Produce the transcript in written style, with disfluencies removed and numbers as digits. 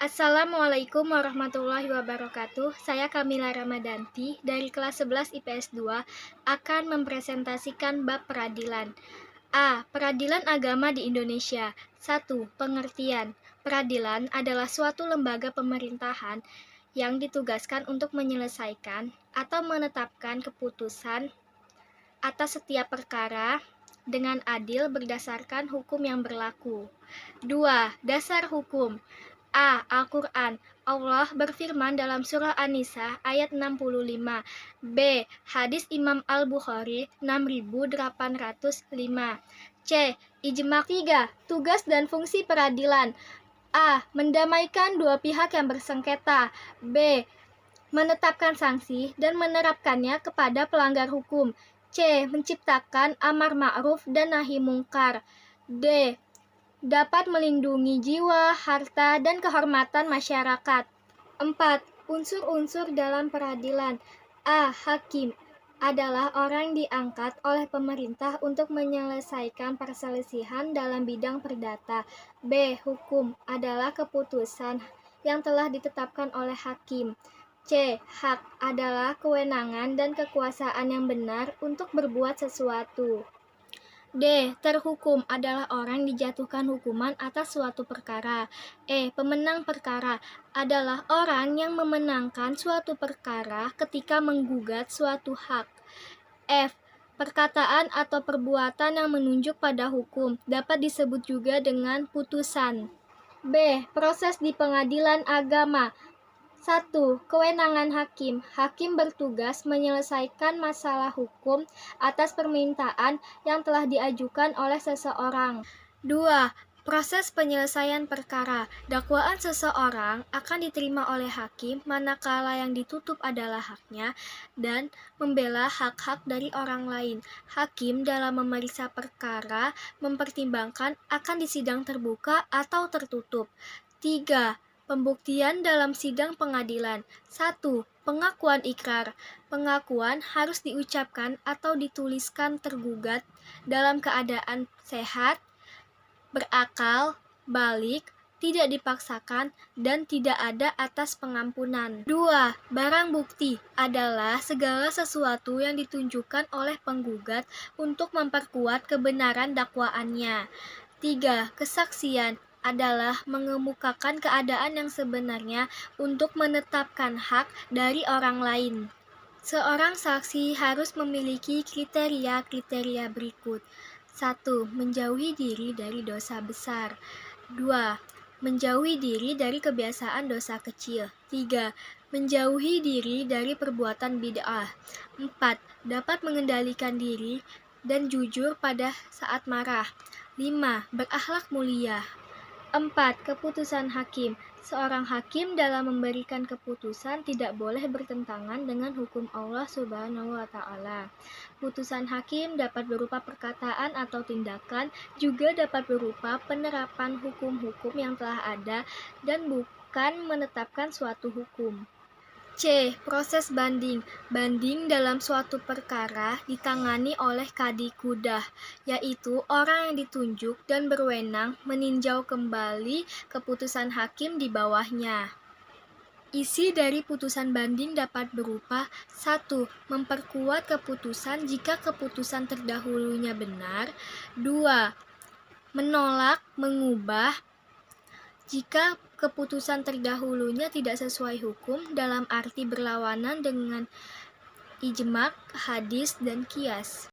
Assalamualaikum warahmatullahi wabarakatuh. Saya Kamila Ramadanti dari kelas 11 IPS 2 akan mempresentasikan bab peradilan. A. Peradilan agama di Indonesia. 1. Pengertian. Peradilan adalah suatu lembaga pemerintahan yang ditugaskan untuk menyelesaikan atau menetapkan keputusan atas setiap perkara dengan adil berdasarkan hukum yang berlaku. 2. Dasar hukum. A. Al-Quran. Allah berfirman dalam surah An-Nisa ayat 65. B. Hadis Imam Al-Bukhari 6805. C. Ijma'. 3. Tugas dan fungsi peradilan. A. Mendamaikan dua pihak yang bersengketa. B. Menetapkan sanksi dan menerapkannya kepada pelanggar hukum. C. Menciptakan amar ma'ruf dan nahi mungkar. D. Dapat melindungi jiwa, harta, dan kehormatan masyarakat. 4. Unsur-unsur dalam peradilan. A. Hakim adalah orang yang diangkat oleh pemerintah untuk menyelesaikan perselisihan dalam bidang perdata. B. Hukum adalah keputusan yang telah ditetapkan oleh hakim. C. Hak adalah kewenangan dan kekuasaan yang benar untuk berbuat sesuatu. D. Terhukum adalah orang yang dijatuhkan hukuman atas suatu perkara. E. Pemenang perkara adalah orang yang memenangkan suatu perkara ketika menggugat suatu hak. F. Perkataan atau perbuatan yang menunjuk pada hukum dapat disebut juga dengan putusan. B. Proses di pengadilan agama. 1. Kewenangan hakim. Hakim bertugas menyelesaikan masalah hukum atas permintaan yang telah diajukan oleh seseorang. 2. Proses penyelesaian perkara. Dakwaan seseorang akan diterima oleh hakim manakala yang ditutup adalah haknya dan membela hak-hak dari orang lain. Hakim dalam memeriksa perkara mempertimbangkan akan disidang terbuka atau tertutup. 3. Pembuktian dalam sidang pengadilan. 1. Pengakuan ikrar. Pengakuan harus diucapkan atau dituliskan tergugat dalam keadaan sehat, berakal, balik, tidak dipaksakan, dan tidak ada atas pengampunan. 2. Barang bukti adalah segala sesuatu yang ditunjukkan oleh penggugat untuk memperkuat kebenaran dakwaannya. 3. Kesaksian adalah mengemukakan keadaan yang sebenarnya untuk menetapkan hak dari orang lain. Seorang saksi harus memiliki kriteria-kriteria berikut. 1. Menjauhi diri dari dosa besar. 2. Menjauhi diri dari kebiasaan dosa kecil. 3. Menjauhi diri dari perbuatan bid'ah. 4. Dapat mengendalikan diri dan jujur pada saat marah. 5. Berakhlak mulia. 4. Keputusan hakim. Seorang hakim dalam memberikan keputusan tidak boleh bertentangan dengan hukum Allah Subhanahu wa Ta'ala. Putusan hakim dapat berupa perkataan atau tindakan, juga dapat berupa penerapan hukum-hukum yang telah ada dan bukan menetapkan suatu hukum. C. Proses banding. Banding dalam suatu perkara ditangani oleh Qadhi Qudah, yaitu orang yang ditunjuk dan berwenang meninjau kembali keputusan hakim di bawahnya. Isi dari putusan banding dapat berupa 1. Memperkuat keputusan jika keputusan terdahulunya benar. 2. Menolak, mengubah jika keputusan terdahulunya tidak sesuai hukum dalam arti berlawanan dengan ijma', hadis, dan qiyas.